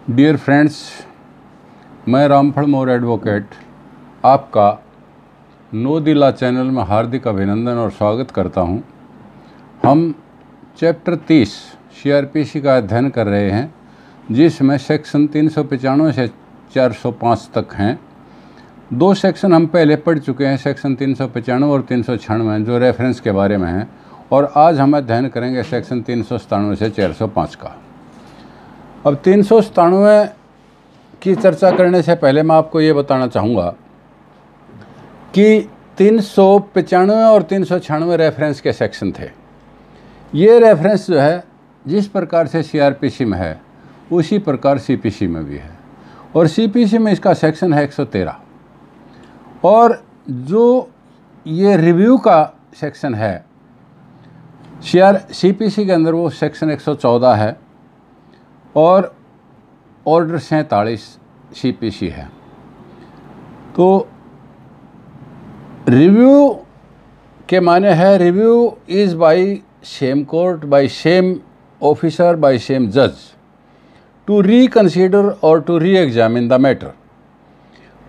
Dear friends, मैं रामफल मोर advocate आपका no दिला चैनल में हार्दिक अभिनंदन और स्वागत करता हूं। हम चैप्टर 30 सीआरपीसी का अध्ययन कर रहे हैं, जिसमें सेक्शन 395 से 405 तक हैं। दो सेक्शन हम पहले पढ़ चुके हैं, सेक्शन 395 और 396 जो रेफरेंस के बारे में हैं, और आज हम अध्ययन करेंगे सेक्शन 397 से 405 का। अब 397 की चर्चा करने से पहले मैं आपको ये बताना चाहूँगा कि 395 और 396 रेफरेंस के सेक्शन थे। ये रेफरेंस जो है जिस प्रकार से सीआरपीसी में है उसी प्रकार सीपीसी में भी है, और सीपीसी में इसका सेक्शन है 113, और जो ये रिव्यू का सेक्शन है सीपीसी के अंदर वो सेक्शन 114 है, और ऑर्डर 47 सीपीसी है। तो रिव्यू के माने है review is by same court, by same officer, by same जज टू रिकंसीडर और to reexamine the matter.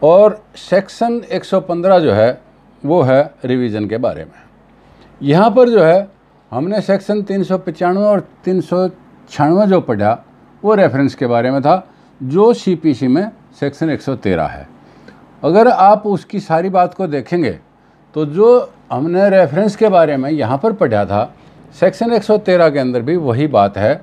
और सेक्शन 115 जो है वो है रिवीजन के बारे में। यहाँ पर जो है हमने सेक्शन 395 और 396 जो पढ़ा वो रेफरेंस के बारे में था, जो सीपीसी में सेक्शन 113 है। अगर आप उसकी सारी बात को देखेंगे तो जो हमने रेफरेंस के बारे में यहाँ पर पढ़ा था सेक्शन 113 के अंदर भी वही बात है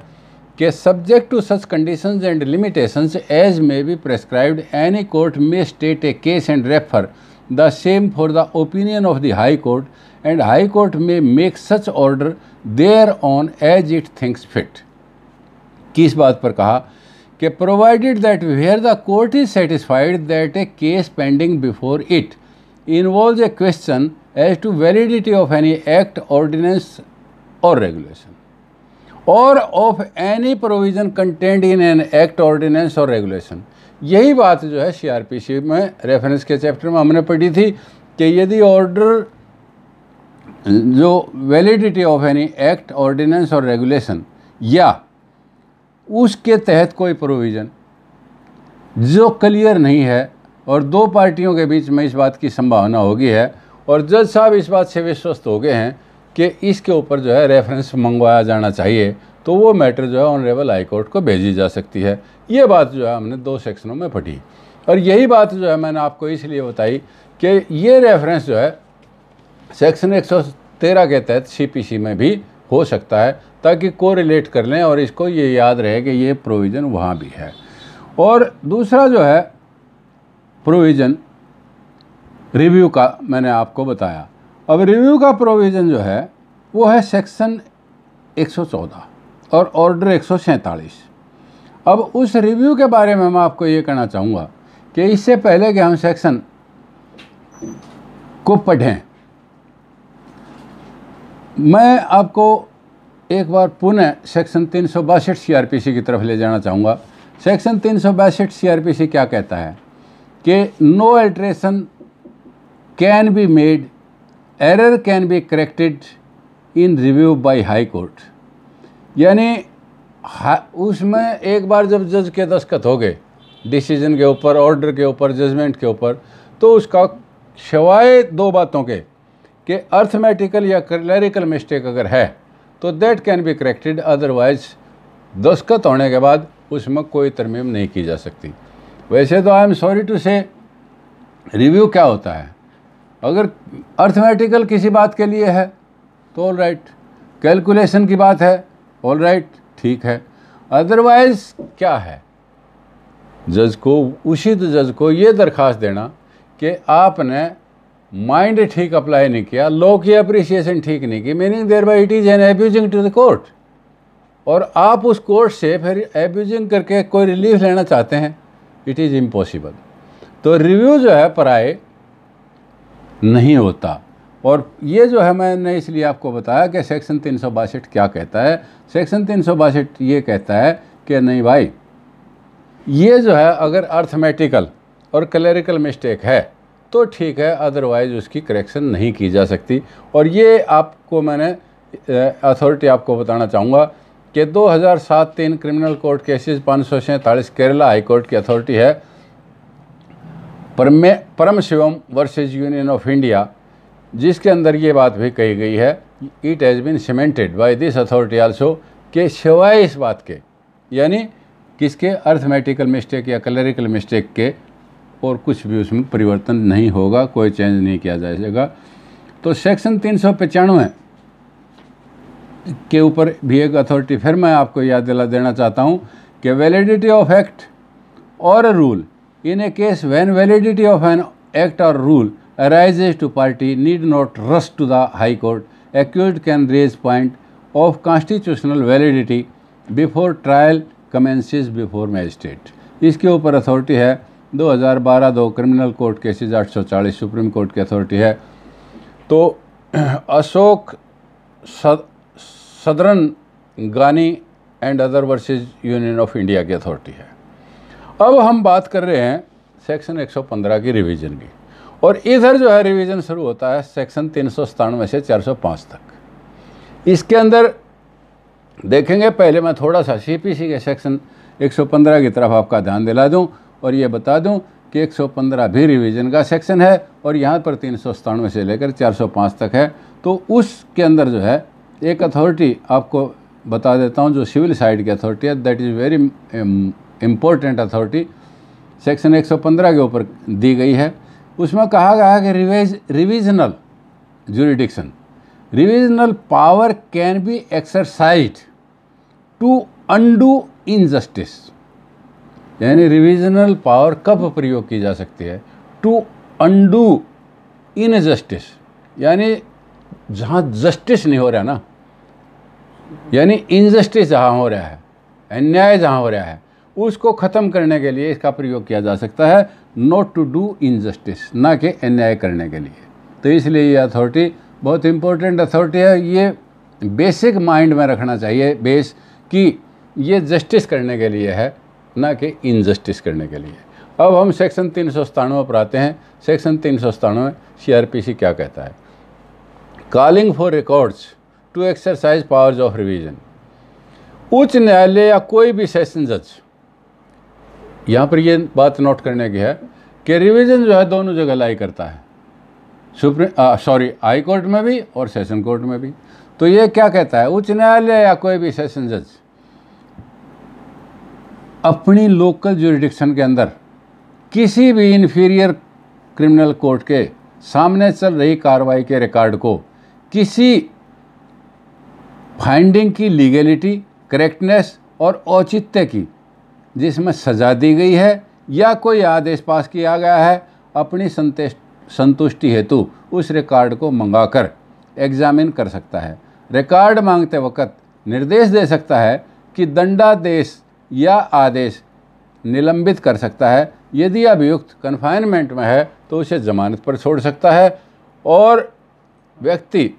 कि subject to such conditions and limitations as may be prescribed any court may state a case and refer the same for the opinion of the high court, and high court may make such order thereon as it thinks fit. किस बात पर कहा कि provided that where the court is satisfied that a case pending before it involves a question as to validity of any act, ordinance और regulation और of any provision content in an act, ordinance और regulation. यही बात जो है CrPC में reference के chapter में हमने पढ़ी थी कि यदि ऑर्डर जो validity of any act, ordinance और रेगुलेशन या उसके तहत कोई प्रोविज़न जो क्लियर नहीं है और दो पार्टियों के बीच में इस बात की संभावना होगी है, और जज साहब इस बात से विश्वस्त हो गए हैं कि इसके ऊपर जो है रेफरेंस मंगवाया जाना चाहिए, तो वो मैटर जो है ऑनरेबल हाई कोर्ट को भेजी जा सकती है। ये बात जो है हमने दो सेक्शनों में पढ़ी, और यही बात जो है मैंने आपको इसलिए बताई कि ये रेफरेंस जो है सेक्शन 113 के तहत सीपीसी में भी हो सकता है, ताकि को रिलेट कर लें और इसको ये याद रहे कि ये प्रोविज़न वहाँ भी है। और दूसरा जो है प्रोविज़न रिव्यू का मैंने आपको बताया। अब रिव्यू का प्रोविज़न जो है वो है सेक्शन 114 और ऑर्डर 147। अब उस रिव्यू के बारे में मैं आपको ये कहना चाहूँगा कि इससे पहले कि हम सेक्शन को पढ़ें, मैं आपको एक बार पुनः सेक्शन 362 सीआरपीसी की तरफ ले जाना चाहूँगा। सेक्शन 362 सीआरपीसी क्या कहता है कि no alteration can be made, error can be corrected in review by high court. यानी उसमें एक बार जब जज के दस्तखत हो गए डिसीजन के ऊपर, ऑर्डर के ऊपर, जजमेंट के ऊपर, तो उसका सिवाय दो बातों के कि अर्थमेटिकल या क्लरिकल मिस्टेक अगर है तो that can be corrected, otherwise दस्तखत होने के बाद उसमें कोई तरमीम नहीं की जा सकती। वैसे तो आई एम सॉरी टू से रिव्यू क्या होता है, अगर अर्थमेटिकल किसी बात के लिए है तो ऑल राइट, कैलकुलेशन की बात है ऑल राइट, ठीक है। अदरवाइज क्या है, जज को, उसी जज को ये दरख्वास्त देना कि आपने माइंड ठीक अप्लाई नहीं किया, लॉ की अप्रिसिएशन ठीक नहीं की, meaning thereby it is an abusing to the court, और आप उस कोर्ट से फिर एब्यूजिंग करके कोई रिलीफ लेना चाहते हैं, इट इज़ इम्पॉसिबल। तो रिव्यू जो है पराए नहीं होता। और ये जो है मैंने इसलिए आपको बताया कि सेक्शन 362 क्या कहता है। सेक्शन 362 ये कहता है कि नहीं भाई, ये जो है अगर अर्थमेटिकल और क्लरिकल मिस्टेक है तो ठीक है, अदरवाइज उसकी करेक्शन नहीं की जा सकती। और ये आपको मैंने अथॉरिटी आपको बताना चाहूँगा कि 2007-3 criminal court cases 547 Kerala high court की अथॉरिटी है। Paramasivam versus union of India, जिसके अंदर ये बात भी कही गई है, it has been cemented by this authority also, कि सिवाय इस बात के, यानी किसके, अर्थमेटिकल मिस्टेक या क्लरिकल मिस्टेक के, और कुछ भी उसमें परिवर्तन नहीं होगा, कोई चेंज नहीं किया जाएगा। तो सेक्शन 395 के ऊपर भी एक अथॉरिटी फिर मैं आपको याद दिला देना चाहता हूँ कि वैलिडिटी ऑफ एक्ट और a rule in A case when validity of an act और rule arises to party need not rush to the high court. Accused can raise point of constitutional validity before trial commences before magistrate. इसके ऊपर authority है 2012 criminal court cases 840 supreme Court की authority है। तो Ashok southern गानी and other versus union of India की authority है। अब हम बात कर रहे हैं सेक्शन 115 की रिवीजन की, और इधर जो है रिवीजन शुरू होता है सेक्शन 397 से 405 तक। इसके अंदर देखेंगे, पहले मैं थोड़ा सा सीपीसी के सेक्शन 115 की तरफ आपका ध्यान दिला दूं और ये बता दूं कि 115 भी रिवीजन का सेक्शन है और यहाँ पर 397 से लेकर 405 तक है। तो उसके अंदर जो है एक अथॉरिटी आपको बता देता हूँ जो सिविल साइड की अथॉरिटी है, that is very important authority, section 115 के ऊपर दी गई है। उसमें कहा गया है कि revisional jurisdiction, revisional power can be exercised to undo injustice, यानी रिविजनल पावर कब प्रयोग की जा सकती है, टू अंडू इनजस्टिस, यानी जहाँ जस्टिस नहीं हो रहा ना, यानी इनजस्टिस जहाँ हो रहा है, अन्याय जहाँ हो रहा है, उसको ख़त्म करने के लिए इसका प्रयोग किया जा सकता है, नॉट टू डू इनजस्टिस, ना कि अन्याय करने के लिए। तो इसलिए ये अथॉरिटी बहुत इंपॉर्टेंट अथॉरिटी है। ये बेसिक माइंड में रखना चाहिए बेस कि ये जस्टिस करने के लिए है, ना कि इनजस्टिस करने के लिए। अब हम सेक्शन 397 पर आते हैं। सेक्शन 397 CRPC क्या कहता है, calling for records to exercise powers of revision. उच्च न्यायालय या कोई भी सेशन जज, यहाँ पर ये बात नोट करने की है कि रिवीजन जो है दोनों जगह लाई करता है, हाई कोर्ट में भी और सेशन कोर्ट में भी। तो ये क्या कहता है, उच्च न्यायालय या कोई भी सेशन जज अपनी लोकल ज्यूरिडिक्शन के अंदर किसी भी इन्फीरियर क्रिमिनल कोर्ट के सामने चल रही कार्रवाई के रिकॉर्ड को किसी फाइंडिंग की लीगलिटी, करेक्टनेस और औचित्य की, जिसमें सजा दी गई है या कोई आदेश पास किया गया है, अपनी संतुष्टि हेतु उस रिकॉर्ड को मंगाकर एग्जामिन कर सकता है। रिकॉर्ड मांगते वक्त निर्देश दे सकता है कि दंडादेश या आदेश निलंबित कर सकता है। यदि अभियुक्त कन्फाइनमेंट में है तो उसे जमानत पर छोड़ सकता है, और व्यक्ति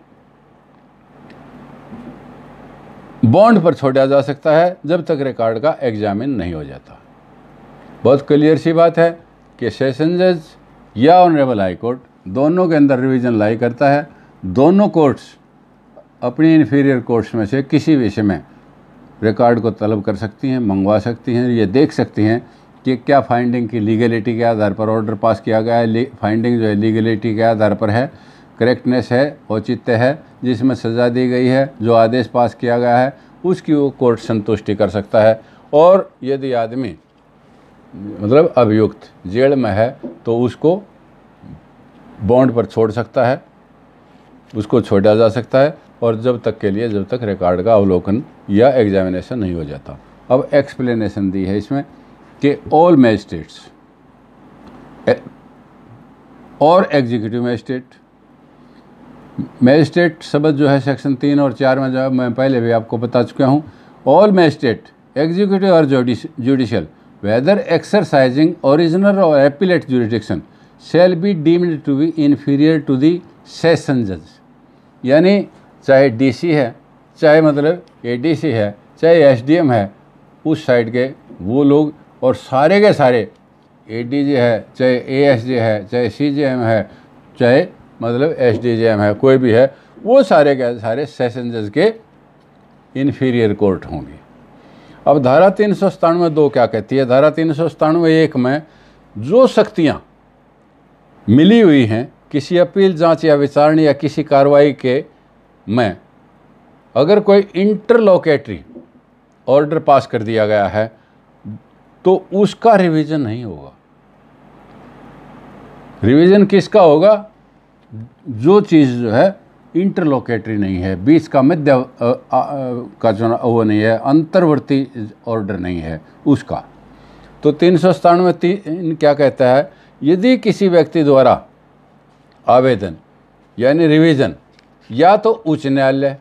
बॉन्ड पर छोड़ा जा सकता है जब तक रिकॉर्ड का एग्जामिन नहीं हो जाता। बहुत क्लियर सी बात है कि सेशन जज या ऑनरेबल हाई कोर्ट दोनों के अंदर रिवीजन लाई करता है। दोनों कोर्ट्स अपनी इन्फीरियर कोर्ट्स में से किसी विषय में रिकॉर्ड को तलब कर सकती हैं, मंगवा सकती हैं, ये देख सकती हैं कि क्या फाइंडिंग की लीगलिटी के आधार पर ऑर्डर पास किया गया है, फाइंडिंग जो है लीगलिटी के आधार पर है, करेक्टनेस है, औचित्य है, जिसमें सज़ा दी गई है, जो आदेश पास किया गया है, उसकी वो कोर्ट संतुष्टि कर सकता है। और यदि आदमी मतलब अभियुक्त जेल में है तो उसको बॉन्ड पर छोड़ सकता है, उसको छोड़ा जा सकता है, और जब तक के लिए जब तक रिकॉर्ड का अवलोकन या एग्जामिनेशन नहीं हो जाता। अब एक्सप्लेनेशन दी है इसमें कि ऑल मैजिस्ट्रेट्स और एग्जीक्यूटिव मैजिस्ट्रेट शब्द जो है सेक्शन 3 और 4 में जो है मैं पहले भी आपको बता चुका हूँ। ऑल मैजिस्ट्रेट, एग्जीक्यूटिव और जुडिशियल वेदर एक्सरसाइजिंग ओरिजिनल और appellate jurisdiction shall be deemed to be inferior to the session जज, यानी चाहे डीसी है, चाहे मतलब एडीसी है, चाहे एसडीएम है, उस साइड के वो लोग, और सारे के सारे एडीजे है, चाहे एएसजे है, चाहे सीजेएम है, चाहे मतलब एसडीजेएम है, कोई भी है, वो सारे के सारे सेशन जज के इन्फीरियर कोर्ट होंगी। अब धारा 397(2) क्या कहती है? धारा 397(1) में जो शक्तियाँ मिली हुई हैं किसी अपील, जांच या विचारणा या किसी कार्रवाई के में अगर कोई इंटरलोकेटरी ऑर्डर पास कर दिया गया है तो उसका रिवीजन नहीं होगा। रिवीजन किसका होगा? जो चीज़ जो है इंटरलोकेटरी नहीं है, बीच का मध्य का जो वो नहीं है, अंतर्वर्ती ऑर्डर नहीं है, उसका। तो 397(3) क्या कहता है? यदि किसी व्यक्ति द्वारा आवेदन यानी रिवीजन या तो उच्च न्यायालय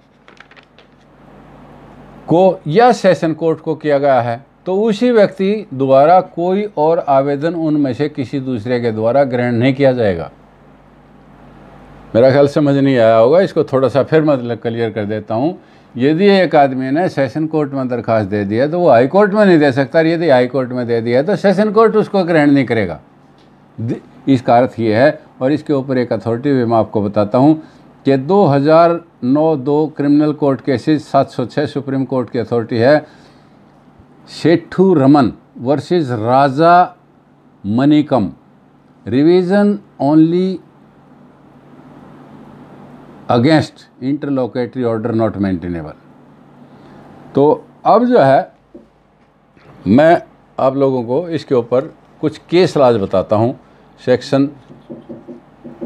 को या सेशन कोर्ट को किया गया है तो उसी व्यक्ति द्वारा कोई और आवेदन उनमें से किसी दूसरे के द्वारा ग्रहण नहीं किया जाएगा। मेरा ख्याल समझ नहीं आया होगा, इसको थोड़ा सा फिर मतलब क्लियर कर देता हूँ। यदि एक आदमी ने सेशन कोर्ट में दरखास्त दे दिया तो वो हाई कोर्ट में नहीं दे सकता, यदि हाई कोर्ट में दे दिया तो सेशन कोर्ट उसको ग्रहण नहीं करेगा। इसका अर्थ ये है, और इसके ऊपर एक अथॉरिटी भी मैं आपको बताता हूँ कि 2009-2 criminal court cases 706 Supreme Court की अथॉरिटी है, Sethu Raman versus Raja Manickam, revision only against interlocutory order not maintainable. तो अब जो है मैं आप लोगों को इसके ऊपर कुछ केस लाज बताता हूँ, सेक्शन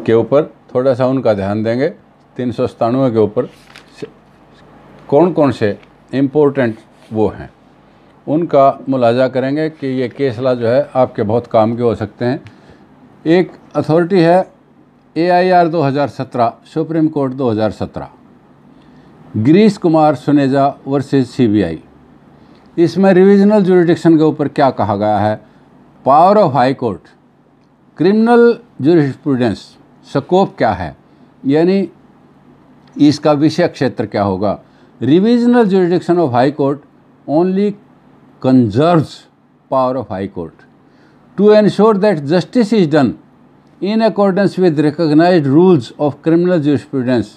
के ऊपर थोड़ा सा उनका ध्यान देंगे। 397 के ऊपर कौन कौन से इम्पोर्टेंट वो हैं उनका मुलाजा करेंगे कि ये केस ला जो है आपके बहुत काम के हो सकते हैं। एक अथॉरिटी है AIR 2017 Supreme court 2017, Girish Kumar Suneja versus CBI। इसमें रिविजनल जुरिडिक्शन के ऊपर क्या कहा गया है? Power of high court, criminal jurisprudence scope क्या है, यानी इसका विषय क्षेत्र क्या होगा? Revisional jurisdiction of high court only conserves power of high court to ensure that justice is done in accordance with recognized rules of criminal jurisprudence.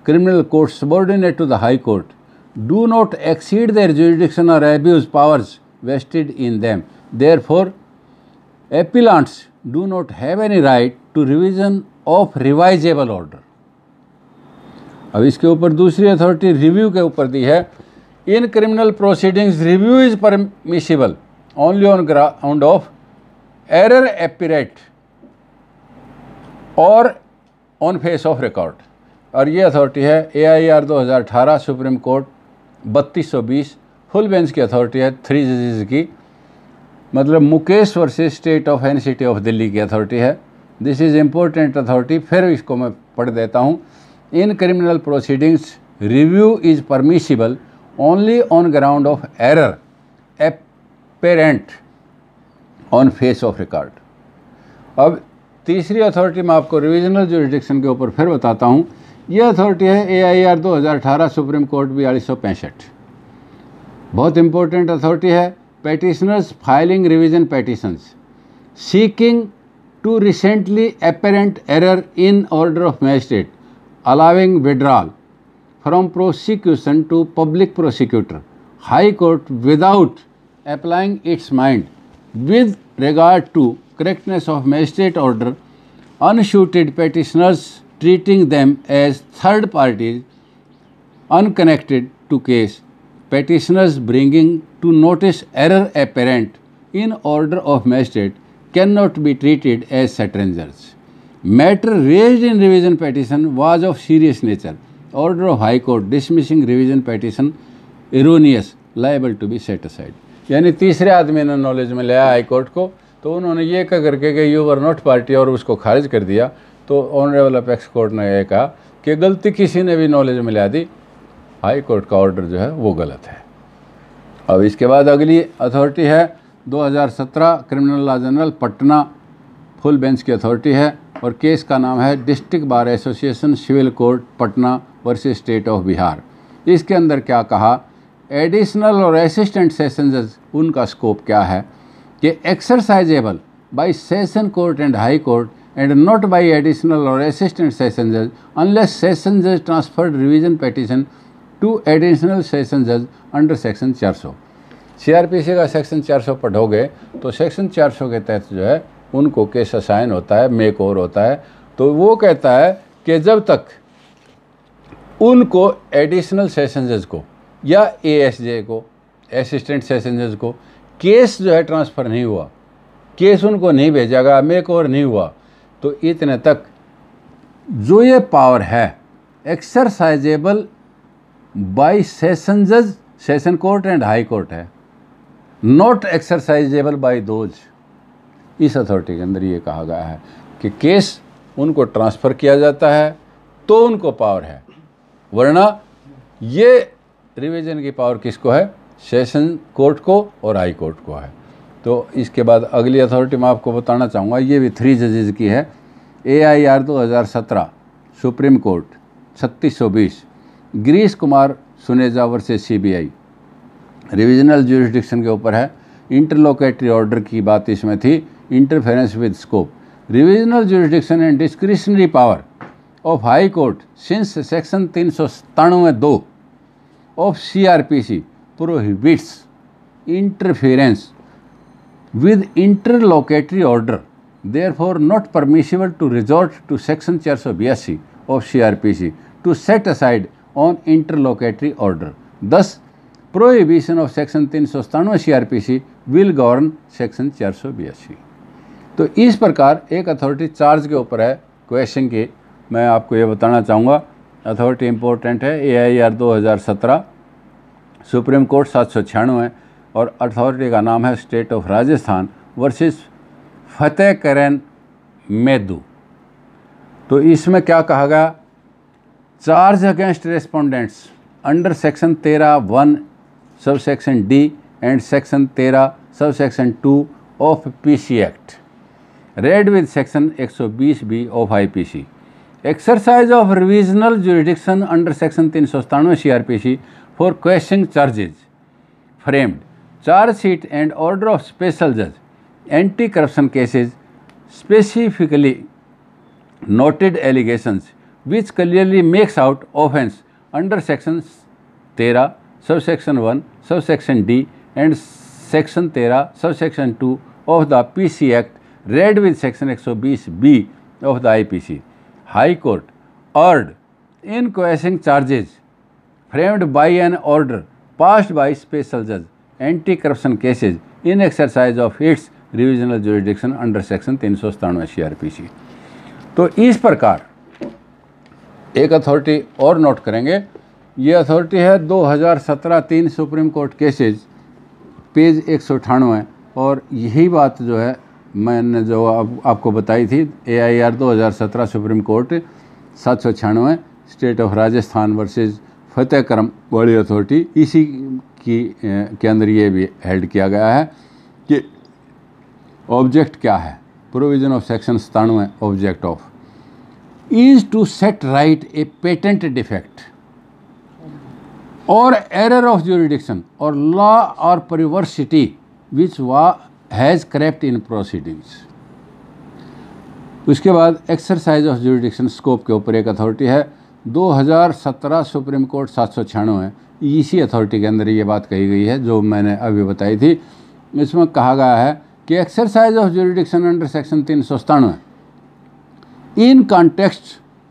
Criminal courts subordinate to the high court do not exceed their jurisdiction or abuse powers vested in them. Therefore, appellants do not have any right to revision of revisable order. अब इसके ऊपर दूसरी authority review के ऊपर दी है। In criminal proceedings review is permissible only on ground of error apparent और on face of record. और ये अथॉरिटी है AIR 2018 Supreme court 3220, full bench की अथॉरिटी है 3 जजेस की, मतलब Mukesh versus state of and city of Delhi की अथॉरिटी है। दिस इज़ इम्पोर्टेंट अथॉरिटी, फिर इसको मैं पढ़ देता हूँ। इन criminal proceedings review is permissible only on ground of error apparent on face of record. अब तीसरी अथॉरिटी मैं आपको रिविजनल जुरिडिक्शन के ऊपर फिर बताता हूँ। यह अथॉरिटी है AIR 2018 सुप्रीम कोर्ट 4265, बहुत इंपॉर्टेंट अथॉरिटी है। Petitioners filing revision petitions seeking to recently apparent error in order of magistrate allowing withdrawal from prosecution to public prosecutor, High Court without applying its mind with regard to correctness of magistrate order, unsuited petitioners treating them as third parties unconnected to case, petitioners bringing to notice error apparent in order of magistrate cannot be treated as strangers. Matter raised in revision petition was of serious nature. Order of High Court dismissing revision petition erroneous, liable to be set aside. यानी तीसरे आदमी ने knowledge में लिया high court को, तो उन्होंने ये कह करके कि यू वर नॉट पार्टी और उसको खारिज कर दिया। तो ऑनरेबल अपेक्स कोर्ट ने यह कहा कि गलती किसी ने भी नॉलेज में ला दी, हाई कोर्ट का ऑर्डर जो है वो गलत है। अब इसके बाद अगली अथॉरिटी है 2017 criminal law journal Patna, full bench की अथॉरिटी है और केस का नाम है district bar association civil court Patna versus state of Bihar. इसके अंदर क्या कहा? एडिशनल और असिस्टेंट सेशन जज, उनका स्कोप क्या है कि exercisable bye session court and high court and not bye additional और असिस्टेंट सेशन जज अनलेस सेशन जज transferred revision petition to additional session जज अंडर सेक्शन 400। CRPC का सेक्शन 400 पढ़ोगे तो सेक्शन 400 के तहत जो है उनको केस असाइन होता है, मेक ओवर होता है। तो वो कहता है कि जब तक उनको एडिशनल सेशन जज को या ASJ को, असिस्टेंट सेशन जज को केस जो है ट्रांसफ़र नहीं हुआ, केस उनको नहीं भेजा गया, मेक ओवर नहीं हुआ, तो इतने तक जो ये पावर है एक्सरसाइजेबल बाय सेशन जज, session court and high court है, नॉट एक्सरसाइजेबल बाय दोज। इस अथॉरिटी के अंदर ये कहा गया है कि केस उनको ट्रांसफ़र किया जाता है तो उनको पावर है, वरना ये रिवीजन की पावर किसको है? सेशन कोर्ट को और हाई कोर्ट को है। तो इसके बाद अगली अथॉरिटी मैं आपको बताना चाहूँगा, ये भी 3 जजेस की है। AIR 2017 Supreme court 3620 Girish Kumar Suneja versus CBI, revisional jurisdiction के ऊपर है। इंटरलोकेटरी ऑर्डर की बात इसमें थी, interference with scope, revisional jurisdiction and discretionary power of high court since section 397(2) of CRPC prohibits interference with interlocutory order, therefore not permissible to resort to section 482 of CRPC to set aside on interlocutory order. Thus, prohibition of section 397 CRPC will govern section 482। तो इस प्रकार एक authority charge के ऊपर है question की, मैं आपको ये बताना चाहूँगा। अथॉरिटी इम्पोर्टेंट है, AIR 2017 सुप्रीम कोर्ट 796 और अथॉरिटी का नाम है स्टेट ऑफ राजस्थान वर्सेस फतेह करन मेदू। तो इसमें क्या कहा गया? Charge against respondents under section 13(1) sub section D and section 13 sub section 2 of PC act read with section 120B of IPC, exercise of revisional jurisdiction under section 397 CRPC for questioning charges framed, charge sheet and order of special judge, anti-corruption cases, specifically noted allegations which clearly makes out offence under section 13 subsection 1 subsection D and section 13 subsection 2 of the PC Act read with section 120B of the IPC. High Court urged in questioning charges framed by an order passed by special judge, anti-corruption cases in exercise of its revisional jurisdiction under section 397 CRPC। तो इस प्रकार एक authority और note करेंगे, ये authority है 2017 3 supreme court cases page 198, और यही बात जो है मैंने जो आपको बताई थी, AIR 2017 Supreme Court 796 state of Rajasthan versus Fateh Karam वाली अथॉरिटी, इसी के अंदर ये भी हेल्ड किया गया है कि ऑब्जेक्ट क्या है। Provision of section 97 object of is to set right a patent defect और एरर ऑफ ज्यूरिडिक्शन और लॉ और perversity which has करेप्ट in proceedings. उसके बाद एक्सरसाइज ऑफ ज्यूरिडिक्शन स्कोप के ऊपर एक अथॉरिटी है 2017 सुप्रीम कोर्ट 796, इसी अथॉरिटी के अंदर ये बात कही गई है जो मैंने अभी बताई थी। इसमें कहा गया है कि exercise of jurisdiction under section 397 in context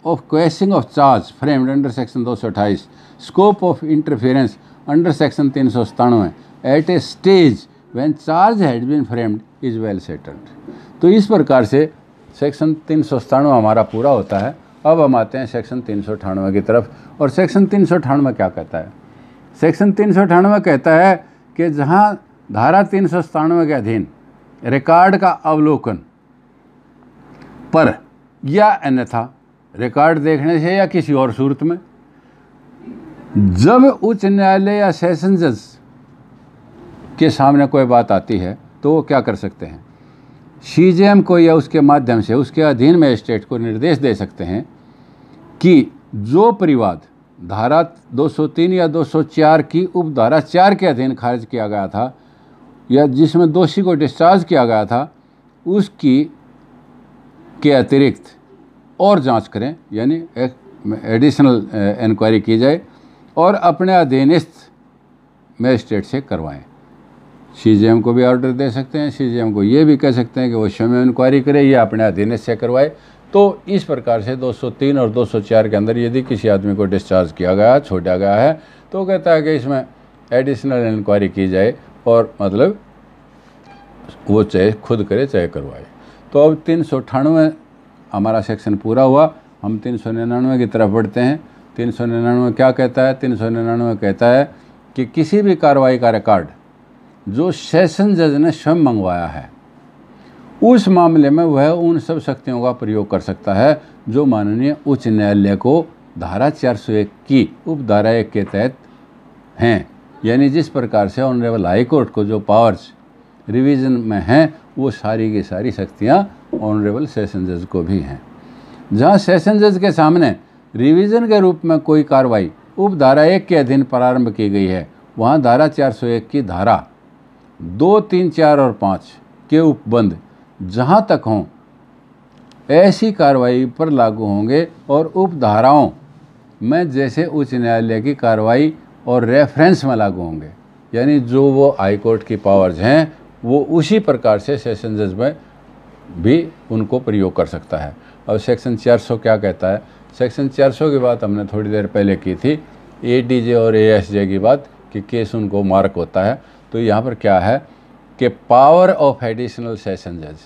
of questioning of charge framed under section 228, scope of interference under section 397 at a stage when charge had been framed is well settled. तो इस प्रकार से सेक्शन 397 हमारा पूरा होता है। अब हम आते हैं सेक्शन 398 की तरफ, और सेक्शन 398 क्या कहता है? सेक्शन 398 कहता है कि जहां धारा 397 के अधीन रिकॉर्ड का अवलोकन पर या अन्यथा रिकॉर्ड देखने से या किसी और सूरत में जब उच्च न्यायालय या सेशन जज के सामने कोई बात आती है तो वो क्या कर सकते हैं? CJM को या उसके माध्यम से उसके अधीन मजिस्ट्रेट को निर्देश दे सकते हैं कि जो परिवाद धारा 203 या 204 की उपधारा 4 के अधीन खारिज किया गया था या जिसमें दोषी को डिस्चार्ज किया गया था, उसकी के अतिरिक्त और जांच करें, यानी एक एडिशनल इंक्वायरी की जाए और अपने अधीनस्थ मजिस्ट्रेट से करवाएं। सीजेएम को भी ऑर्डर दे सकते हैं, सीजेएम को ये भी कह सकते हैं कि वो स्वयं इंक्वायरी करे या अपने अधीनस्थ से करवाए। तो इस प्रकार से 203 और 204 के अंदर यदि किसी आदमी को डिस्चार्ज किया गया, छोड़ा गया है, तो कहता है कि इसमें एडिशनल इंक्वायरी की जाए और मतलब वो चाहे खुद करे चाहे करवाए। तो अब 398 हमारा सेक्शन पूरा हुआ। हम 399 की तरफ बढ़ते हैं। 399 क्या कहता है? 399 कहता है कि किसी भी कार्रवाई का रिकॉर्ड जो सेशन जज ने स्वयं मंगवाया है, उस मामले में वह उन सब शक्तियों का प्रयोग कर सकता है जो माननीय उच्च न्यायालय को धारा 401 की उपधारा 1 के तहत हैं। यानी जिस प्रकार से ऑनरेबल हाई कोर्ट को जो पावर्स रिवीजन में हैं, वो सारी की सारी शक्तियाँ ऑनरेबल सेशन जज को भी हैं। जहाँ सेशन जज के सामने रिवीजन के रूप में कोई कार्रवाई उपधारा 1 के अधीन प्रारंभ की गई है, वहाँ धारा 401 की धारा 2, 3, 4 और 5 के उपबंध जहाँ तक हों ऐसी कार्रवाई पर लागू होंगे और उपधाराओं में जैसे उच्च न्यायालय की कार्रवाई और रेफरेंस में लागू होंगे। यानी जो वो हाई कोर्ट की पावर्स हैं वो उसी प्रकार से सेशन जज में भी उनको प्रयोग कर सकता है। अब सेक्शन 400 क्या कहता है? सेक्शन 400 की बात हमने थोड़ी देर पहले की थी, एडीजे और एएसजे की बात, कि केस उनको मार्क होता है। तो यहाँ पर क्या है कि पावर ऑफ एडिशनल सेशन जज,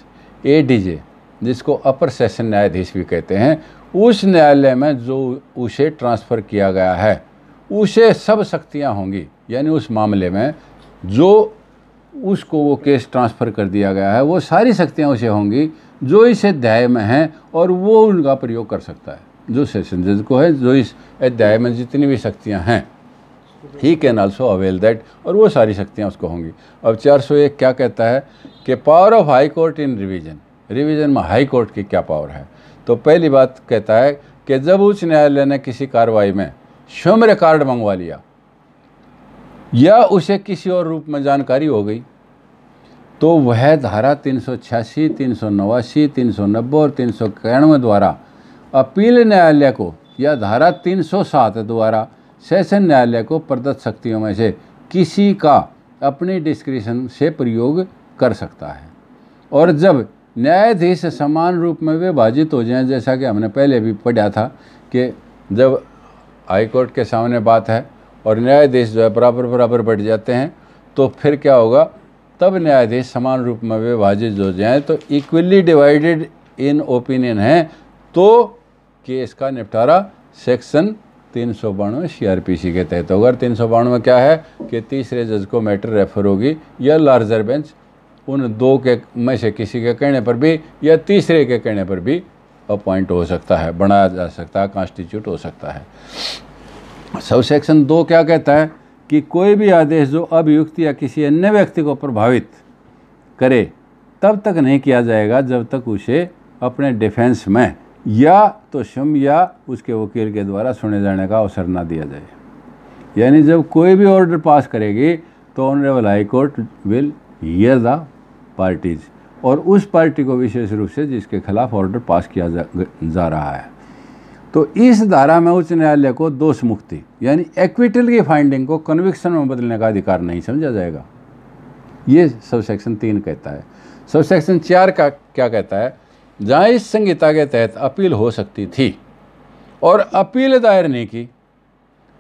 एडीजे, जिसको अपर सेशन न्यायाधीश भी कहते हैं, उस न्यायालय में जो उसे ट्रांसफ़र किया गया है उसे सब शक्तियाँ होंगी। यानी उस मामले में जो उसको वो केस ट्रांसफ़र कर दिया गया है वो सारी शक्तियाँ उसे होंगी जो इस अध्याय में हैं और वो उनका प्रयोग कर सकता है। जो सेशन जज को है, जो इस अध्याय में जितनी भी शक्तियाँ हैं, he can also avail that, और वो सारी शक्तियाँ उसको होंगी। अब 401 क्या कहता है कि power of high court in revision, revision में हाई कोर्ट की क्या पावर है? तो पहली बात कहता है कि जब उच्च न्यायालय ने किसी कार्रवाई में स्वयं रिकॉर्ड मंगवा लिया या उसे किसी और रूप में जानकारी हो गई, तो वह धारा 386, 389, 390 और 391 द्वारा अपील न्यायालय को या धारा 307 द्वारा सेशन न्यायालय को प्रदत्त शक्तियों में से किसी का अपनी डिस्क्रिशन से प्रयोग कर सकता है। और जब न्यायाधीश समान रूप में विभाजित हो जाएं, जैसा कि हमने पहले भी पढ़ा था कि जब हाई कोर्ट के सामने बात है और न्यायाधीश जो है बराबर बराबर बढ़ जाते हैं, तो फिर क्या होगा? तब न्यायाधीश समान रूप में विभाजित हो जाएं, तो इक्वली डिवाइडेड इन ओपिनियन है, तो केस का निपटारा सेक्शन 392 सीआरपीसी के तहत होगा। 392 क्या है कि तीसरे जज को मैटर रेफर होगी या लार्जर बेंच उन दो के में से किसी के कहने पर भी या तीसरे के कहने पर भी अपॉइंट हो सकता है, बनाया जा सकता है, कॉन्स्टिट्यूट हो सकता है। सब सेक्शन 2 क्या कहता है कि कोई भी आदेश जो अभियुक्त या किसी अन्य व्यक्ति को प्रभावित करे तब तक नहीं किया जाएगा जब तक उसे अपने डिफेंस में या तो स्वयं या उसके वकील के द्वारा सुने जाने का अवसर ना दिया जाए। यानी जब कोई भी ऑर्डर पास करेगी तो honourable high court will hear the parties, और उस पार्टी को विशेष रूप से जिसके खिलाफ ऑर्डर पास किया जा रहा है। तो इस धारा में उच्च न्यायालय को दोष मुक्ति यानी एक्विटल की फाइंडिंग को कन्विक्शन में बदलने का अधिकार नहीं समझा जाएगा। ये सब सेक्शन 3 कहता है। सब सेक्शन 4 का क्या कहता है? जहाँ इस संहिता के तहत अपील हो सकती थी और अपील दायर नहीं की,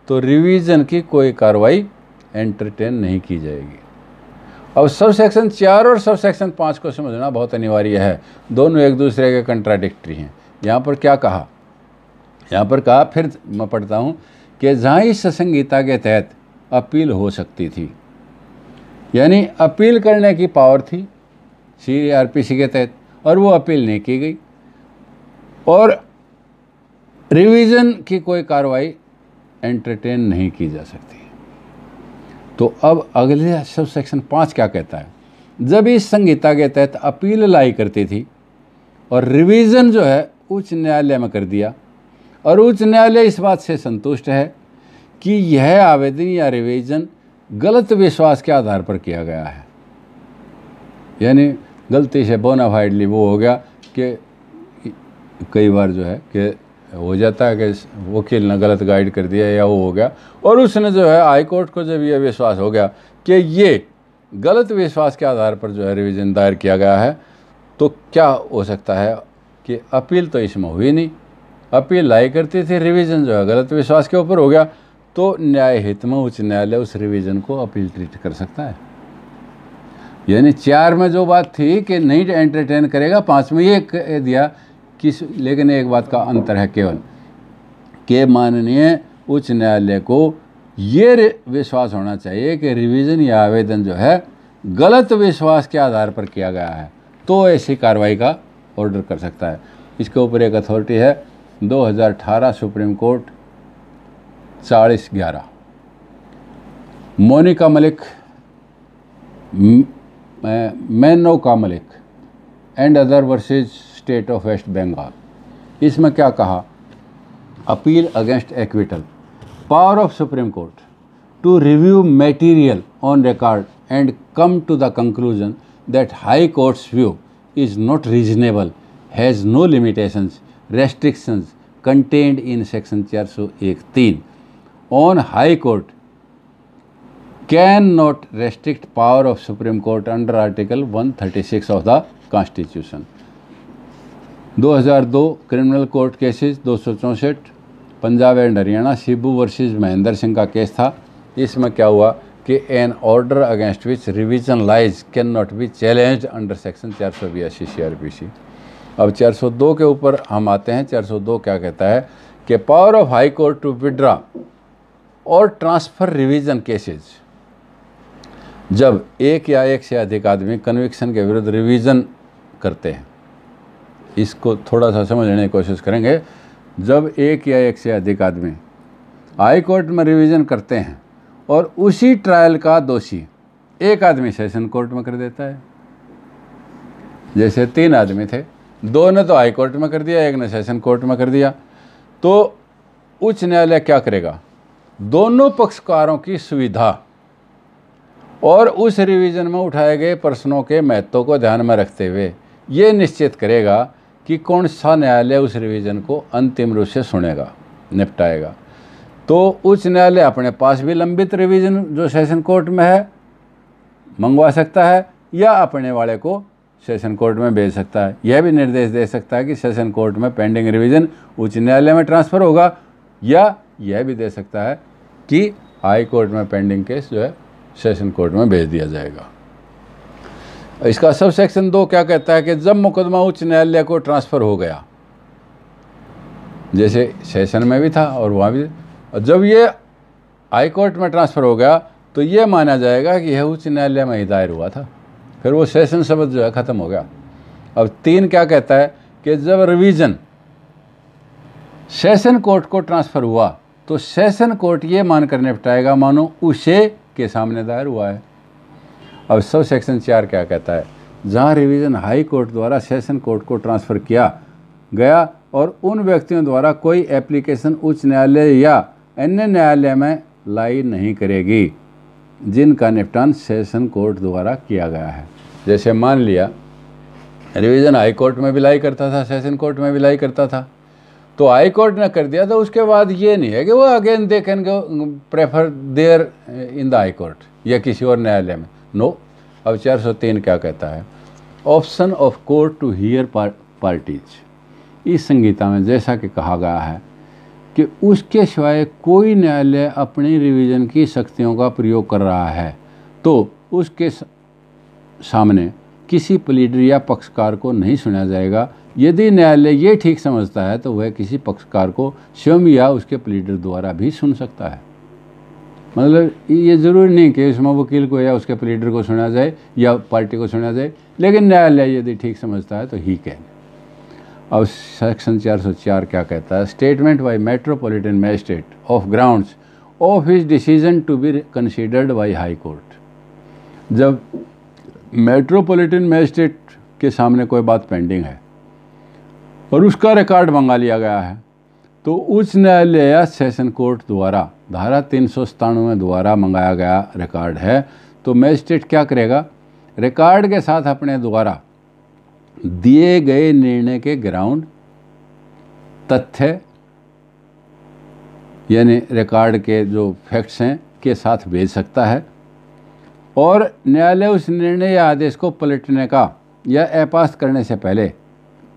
तो रिवीजन की कोई कार्रवाई एंटरटेन नहीं की जाएगी। अब सब सेक्शन 4 और सब सेक्शन 5 को समझना बहुत अनिवार्य है, दोनों एक दूसरे के कंट्राडिक्टरी हैं। यहाँ पर क्या कहा? यहाँ पर कहा, फिर मैं पढ़ता हूँ कि जहाँ इस संहिता के तहत अपील हो सकती थी, यानी अपील करने की पावर थी सीआरपीसी के तहत और वो अपील नहीं की गई, और रिवीजन की कोई कार्रवाई एंटरटेन नहीं की जा सकती। तो अब अगले सब सेक्शन 5 क्या कहता है? जब इस संहिता के तहत अपील लाई करती थी और रिवीजन जो है उच्च न्यायालय में कर दिया और उच्च न्यायालय इस बात से संतुष्ट है कि यह आवेदन या रिवीजन गलत विश्वास के आधार पर किया गया है, यानी गलती से बोनाफाइडली वो हो गया कि कई बार जो है कि हो जाता है कि वकील ने गलत गाइड कर दिया या वो हो गया, और उसने जो है हाई कोर्ट को जब ये विश्वास हो गया कि ये गलत विश्वास के आधार पर जो है रिवीजन दायर किया गया है, तो क्या हो सकता है कि अपील तो इसमें हुई नहीं, अपील लाई करती थी, रिवीजन जो है गलत विश्वास के ऊपर हो गया, तो न्याय हित में उच्च न्यायालय उस रिवीजन को अपील ट्रीट कर सकता है। यानी 4 में जो बात थी कि नहीं एंटरटेन करेगा, 5 में ये कह दिया कि, लेकिन एक बात का अंतर है केवल कि माननीय उच्च न्यायालय को ये विश्वास होना चाहिए कि रिवीजन या आवेदन जो है गलत विश्वास के आधार पर किया गया है, तो ऐसी कार्रवाई का ऑर्डर कर सकता है। इसके ऊपर एक अथॉरिटी है 2018 Supreme Court 4011, Monika Malik, Maneka Malik and other versus state of West Bengal. इसमें क्या कहा? Appeal against acquittal, power of Supreme Court to review material on record and come to the conclusion that High Court's view is not reasonable, has no limitations, restrictions contained in section 401(3) on high court cannot restrict power of Supreme Court under article 136 of the Constitution। 2002 criminal court cases 264, Punjab and Haryana Shibu versus Mahendra Singh का case था। इसमें क्या हुआ कि an order against which revision lies can not be challenged under section 482 CRPC। अब 402 के ऊपर हम आते हैं। 402 क्या कहता है कि power of high court to withdraw और ट्रांसफ़र रिवीजन केसेज, जब एक या एक से अधिक आदमी कन्विक्शन के विरुद्ध रिवीजन करते हैं, इसको थोड़ा सा समझने की कोशिश करेंगे। जब एक या एक से अधिक आदमी हाई कोर्ट में रिवीजन करते हैं और उसी ट्रायल का दोषी एक आदमी सेशन कोर्ट में कर देता है, जैसे 3 आदमी थे, 2 ने तो हाई कोर्ट में कर दिया, 1 ने सेशन कोर्ट में कर दिया, तो उच्च न्यायालय क्या करेगा? दोनों पक्षकारों की सुविधा और उस रिवीजन में उठाए गए प्रश्नों के महत्व को ध्यान में रखते हुए ये निश्चित करेगा कि कौन सा न्यायालय उस रिवीजन को अंतिम रूप से सुनेगा, निपटाएगा। तो उच्च न्यायालय अपने पास भी लंबित रिवीजन जो सेशन कोर्ट में है मंगवा सकता है, या अपने वाले को सेशन कोर्ट में भेज सकता है। यह भी निर्देश दे सकता है कि सेशन कोर्ट में पेंडिंग रिवीजन उच्च न्यायालय में ट्रांसफ़र होगा, या यह भी दे सकता है कि हाई कोर्ट में पेंडिंग केस जो है सेशन कोर्ट में भेज दिया जाएगा। इसका सब सेक्शन 2 क्या कहता है कि जब मुकदमा उच्च न्यायालय को ट्रांसफ़र हो गया, जैसे सेशन में भी था और वहाँ भी, जब ये हाई कोर्ट में ट्रांसफ़र हो गया तो ये माना जाएगा कि यह उच्च न्यायालय में ही दायर हुआ था, फिर वो सेशन शब्द जो है ख़त्म हो गया। अब 3 क्या कहता है कि जब रिवीजन सेशन कोर्ट को ट्रांसफ़र हुआ तो सेशन कोर्ट ये मानकर निपटाएगा मानो उसे के सामने दायर हुआ है। अब सब सेक्शन 4 क्या कहता है? जहाँ रिवीजन हाई कोर्ट द्वारा सेशन कोर्ट को ट्रांसफ़र किया गया और उन व्यक्तियों द्वारा कोई एप्लीकेशन उच्च न्यायालय या अन्य न्यायालय में लाई नहीं करेगी जिनका निपटान सेशन कोर्ट द्वारा किया गया है। जैसे मान लिया रिवीजन हाई कोर्ट में भी लाई करता था, सेशन कोर्ट में भी लाई करता था, तो हाई कोर्ट ने कर दिया, तो उसके बाद ये नहीं है कि वो again they can go prefer there in the high court या किसी और न्यायालय में, नो। अब 403 क्या कहता है? Option of court to hear parties. इस संहिता में जैसा कि कहा गया है कि उसके सिवाय कोई न्यायालय अपनी रिवीजन की शक्तियों का प्रयोग कर रहा है तो उसके सामने किसी प्लीडर या पक्षकार को नहीं सुना जाएगा। यदि न्यायालय ये ठीक समझता है तो वह किसी पक्षकार को स्वयं या उसके प्लीडर द्वारा भी सुन सकता है। मतलब ये ज़रूरी नहीं कि उसमें वकील को या उसके प्लीडर को सुना जाए या पार्टी को सुना जाए, लेकिन न्यायालय यदि ठीक समझता है तो ही कैन। अब सेक्शन 404 क्या कहता है? Statement by metropolitan magistrate of grounds of his decision to be considered by high court. जब मेट्रोपॉलिटन मैजिस्ट्रेट के सामने कोई बात पेंडिंग है और उसका रिकॉर्ड मंगा लिया गया है, तो उच्च न्यायालय या सेशन कोर्ट द्वारा धारा 397 द्वारा मंगाया गया रिकॉर्ड है, तो मैजिस्ट्रेट क्या करेगा? रिकॉर्ड के साथ अपने द्वारा दिए गए निर्णय के ग्राउंड, तथ्य यानी रिकॉर्ड के जो फैक्ट्स हैं के साथ भेज सकता है। और न्यायालय उस निर्णय या आदेश को पलटने का या अपास्त करने से पहले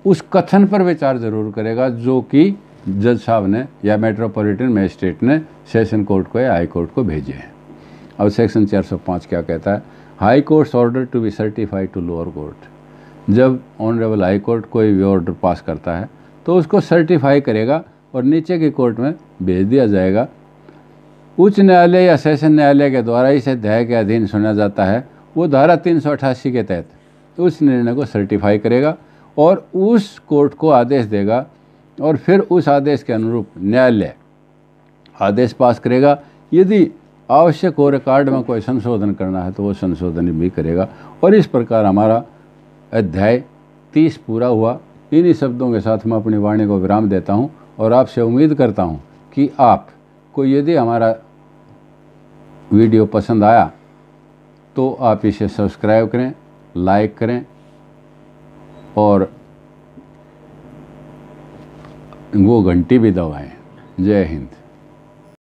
उस कथन पर विचार जरूर करेगा जो कि जज साहब ने या मेट्रोपॉलिटन मजिस्ट्रेट ने सेशन कोर्ट को या हाई कोर्ट को भेजे हैं। अब सेक्शन 405 क्या कहता है? High courts order to be certified to lower court. जब ऑनरेबल हाई कोर्ट कोई भी ऑर्डर पास करता है तो उसको सर्टिफाई करेगा और नीचे की कोर्ट में भेज दिया जाएगा। उच्च न्यायालय या सेशन न्यायालय के द्वारा इस अध्याय के अधीन सुना जाता है, वो धारा 388 के तहत उस निर्णय को सर्टिफाई करेगा और उस कोर्ट को आदेश देगा और फिर उस आदेश के अनुरूप न्यायालय आदेश पास करेगा। यदि आवश्यक हो रिकॉर्ड में कोई संशोधन करना है तो वो संशोधन भी करेगा। और इस प्रकार हमारा अध्याय 30 पूरा हुआ। इन्हीं शब्दों के साथ मैं अपनी वाणी को विराम देता हूँ और आपसे उम्मीद करता हूँ कि आपको यदि हमारा वीडियो पसंद आया तो आप इसे सब्सक्राइब करें, लाइक करें और वो घंटी भी दबाएं। जय हिंद।